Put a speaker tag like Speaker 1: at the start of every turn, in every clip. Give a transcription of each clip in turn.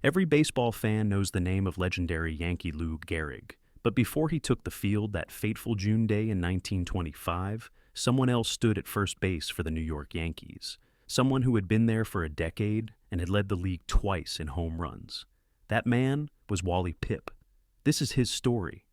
Speaker 1: Every baseball fan knows the name of legendary Yankee Lou Gehrig, but before he took the field that fateful June day in 1925, someone else stood at first base for the New York Yankees, someone who had been there for a decade and had led the league twice in home runs. That man was Wally Pipp. This is his story.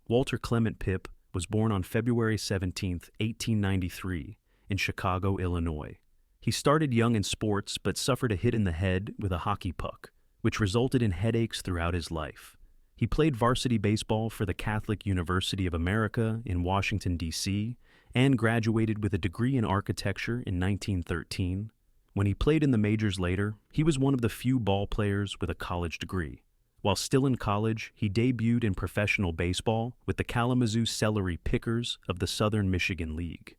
Speaker 1: Walter Clement Pipp was born on February 17, 1893, in Chicago, Illinois. He started young in sports but suffered a hit in the head with a hockey puck, which resulted in headaches throughout his life. He played varsity baseball for the Catholic University of America in Washington, D.C., and graduated with a degree in architecture in 1913. When he played in the majors later, he was one of the few ball players with a college degree. While still in college, he debuted in professional baseball with the Kalamazoo Celery Pickers of the Southern Michigan League.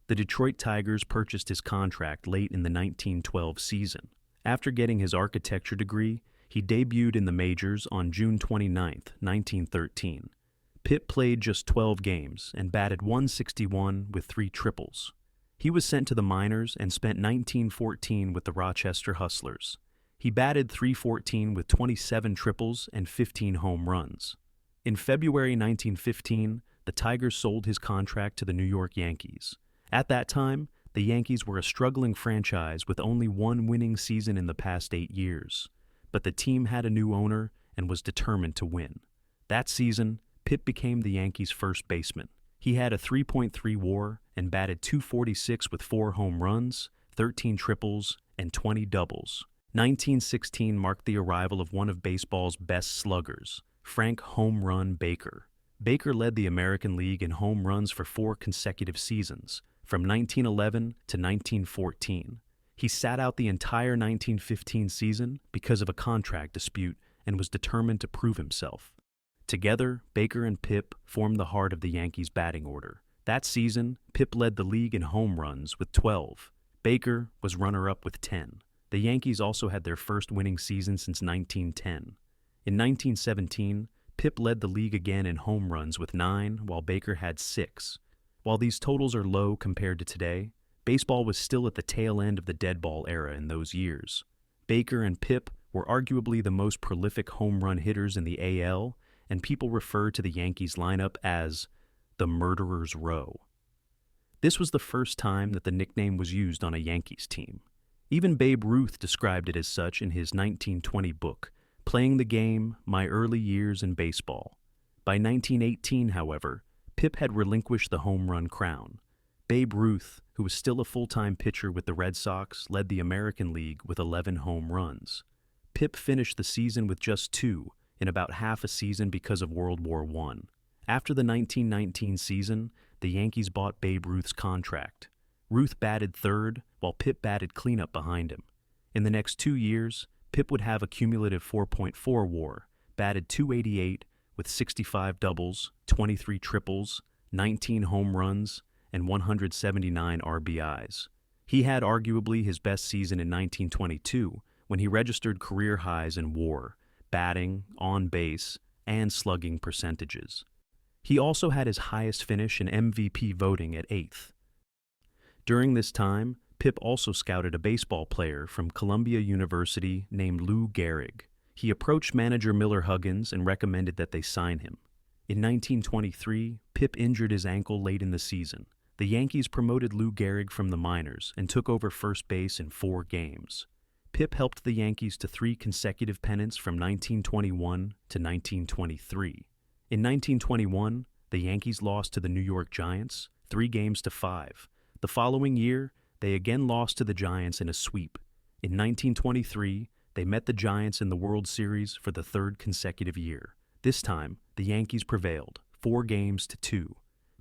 Speaker 1: The Detroit Tigers purchased his contract late in the 1912 season. After getting his architecture degree, he debuted in the majors on June 29, 1913. Pipp played just 12 games and batted .161 with 3 triples. He was sent to the minors and spent 1914 with the Rochester Hustlers. He batted .314 with 27 triples and 15 home runs. In February 1915, the Tigers sold his contract to the New York Yankees. At that time, the Yankees were a struggling franchise with only one winning season in the past 8 years. But the team had a new owner and was determined to win. That season, Pipp became the Yankees' first baseman. He had a 3.3 WAR and batted .246 with 4 home runs, 13 triples, and 20 doubles. 1916 marked the arrival of one of baseball's best sluggers, Frank Home Run Baker. Baker led the American League in home runs for 4 consecutive seasons, from 1911 to 1914. He sat out the entire 1915 season because of a contract dispute and was determined to prove himself. Together, Baker and Pipp formed the heart of the Yankees' batting order. That season, Pipp led the league in home runs with 12. Baker was runner-up with 10. The Yankees also had their first winning season since 1910. In 1917, Pipp led the league again in home runs with 9, while Baker had 6. While these totals are low compared to today, baseball was still at the tail end of the dead ball era in those years. Baker and Pipp were arguably the most prolific home run hitters in the AL, and people refer to the Yankees lineup as the Murderer's Row. This was the first time that the nickname was used on a Yankees team. Even Babe Ruth described it as such in his 1920 book, Playing the Game: My Early Years in Baseball. By 1918, however, Pipp had relinquished the home run crown. Babe Ruth, who was still a full-time pitcher with the Red Sox, led the American League with 11 home runs. Pipp finished the season with just 2 in about half a season because of World War I. After the 1919 season, the Yankees bought Babe Ruth's contract. Ruth batted third, while Pipp batted cleanup behind him. In the next 2 years, Pipp would have a cumulative 4.4 WAR, batted .288 with 65 doubles, 23 triples, 19 home runs, and 179 RBIs. He had arguably his best season in 1922, when he registered career highs in WAR, batting, on base, and slugging percentages. He also had his highest finish in MVP voting at 8th. During this time, Pipp also scouted a baseball player from Columbia University named Lou Gehrig. He approached manager Miller Huggins and recommended that they sign him. In 1923, Pipp injured his ankle late in the season. The Yankees promoted Lou Gehrig from the minors and took over first base in 4 games. Pipp helped the Yankees to 3 consecutive pennants from 1921 to 1923. In 1921, the Yankees lost to the New York Giants 3-5. The following year, they again lost to the Giants in a sweep. In 1923, they met the Giants in the World Series for the 3rd consecutive year. This time, the Yankees prevailed, 4-2.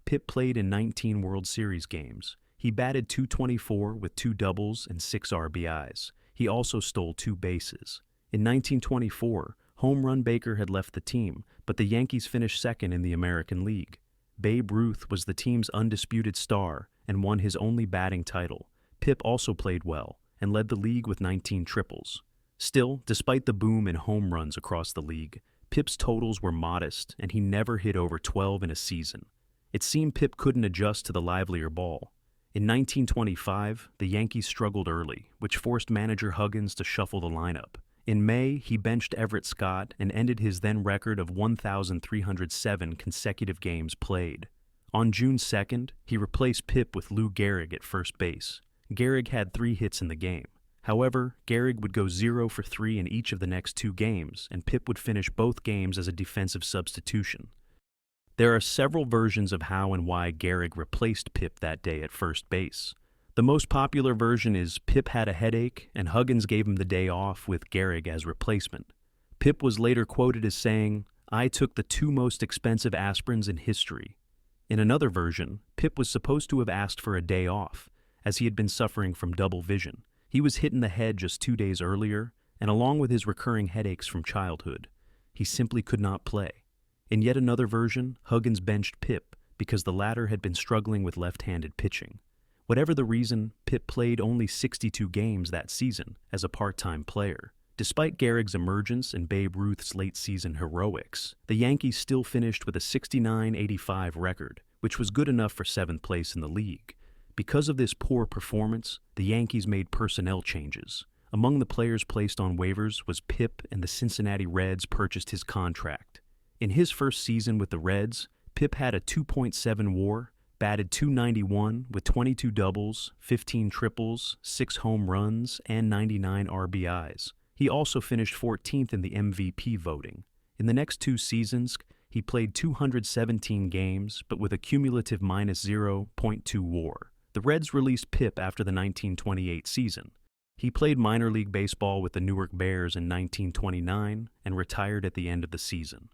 Speaker 1: Pipp played in 19 World Series games. He batted .224 with 2 doubles and 6 RBIs. He also stole 2 bases. In 1924, Home Run Baker had left the team, but the Yankees finished second in the American League. Babe Ruth was the team's undisputed star and won his only batting title. Pipp also played well and led the league with 19 triples. Still, despite the boom in home runs across the league, Pipp's totals were modest and he never hit over 12 in a season. It seemed Pipp couldn't adjust to the livelier ball. In 1925, the Yankees struggled early, which forced manager Huggins to shuffle the lineup. In May, he benched Everett Scott and ended his then record of 1,307 consecutive games played. On June 2nd, he replaced Pipp with Lou Gehrig at first base. Gehrig had 3 hits in the game. However, Gehrig would go 0 for 3 in each of the next 2 games, and Pipp would finish both games as a defensive substitution. There are several versions of how and why Gehrig replaced Pipp that day at first base. The most popular version is Pipp had a headache and Huggins gave him the day off with Gehrig as replacement. Pipp was later quoted as saying, "I took the 2 most expensive aspirins in history." In another version, Pipp was supposed to have asked for a day off, as he had been suffering from double vision. He was hit in the head just 2 days earlier, and along with his recurring headaches from childhood, he simply could not play. In yet another version, Huggins benched Pipp because the latter had been struggling with left-handed pitching. Whatever the reason, Pipp played only 62 games that season as a part-time player. Despite Gehrig's emergence and Babe Ruth's late-season heroics, the Yankees still finished with a 69-85 record, which was good enough for 7th place in the league. Because of this poor performance, the Yankees made personnel changes. Among the players placed on waivers was Pipp, and the Cincinnati Reds purchased his contract. In his first season with the Reds, Pipp had a 2.7 WAR, batted .291 with 22 doubles, 15 triples, 6 home runs, and 99 RBIs. He also finished 14th in the MVP voting. In the next 2 seasons, he played 217 games, but with a cumulative -0.2 WAR. The Reds released Pipp after the 1928 season. He played minor league baseball with the Newark Bears in 1929 and retired at the end of the season.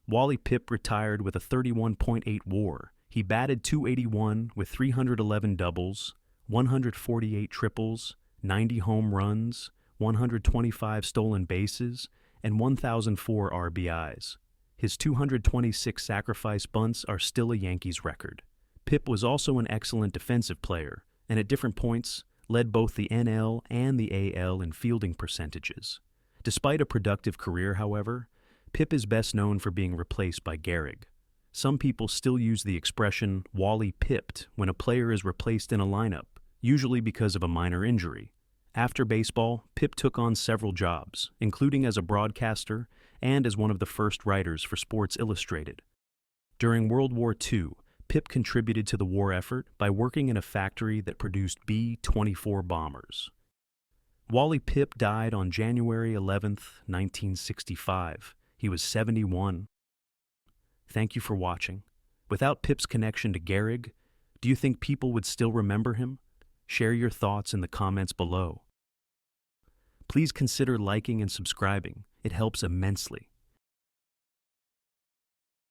Speaker 1: Wally Pipp retired with a 31.8 WAR. He batted .281 with 311 doubles, 148 triples, 90 home runs, 125 stolen bases, and 1,004 RBIs. His 226 sacrifice bunts are still a Yankees record. Pipp was also an excellent defensive player, and at different points led both the NL and the AL in fielding percentages. Despite a productive career, however, Pipp is best known for being replaced by Gehrig. Some people still use the expression Wally Pipped when a player is replaced in a lineup, usually because of a minor injury. After baseball, Pipp took on several jobs, including as a broadcaster and as one of the first writers for Sports Illustrated. During World War II, Pipp contributed to the war effort by working in a factory that produced B-24 bombers. Wally Pipp died on January 11, 1965. He was 71. Thank you for watching. Without Pipp's connection to Gehrig, do you think people would still remember him? Share your thoughts in the comments below. Please consider liking and subscribing. It helps immensely.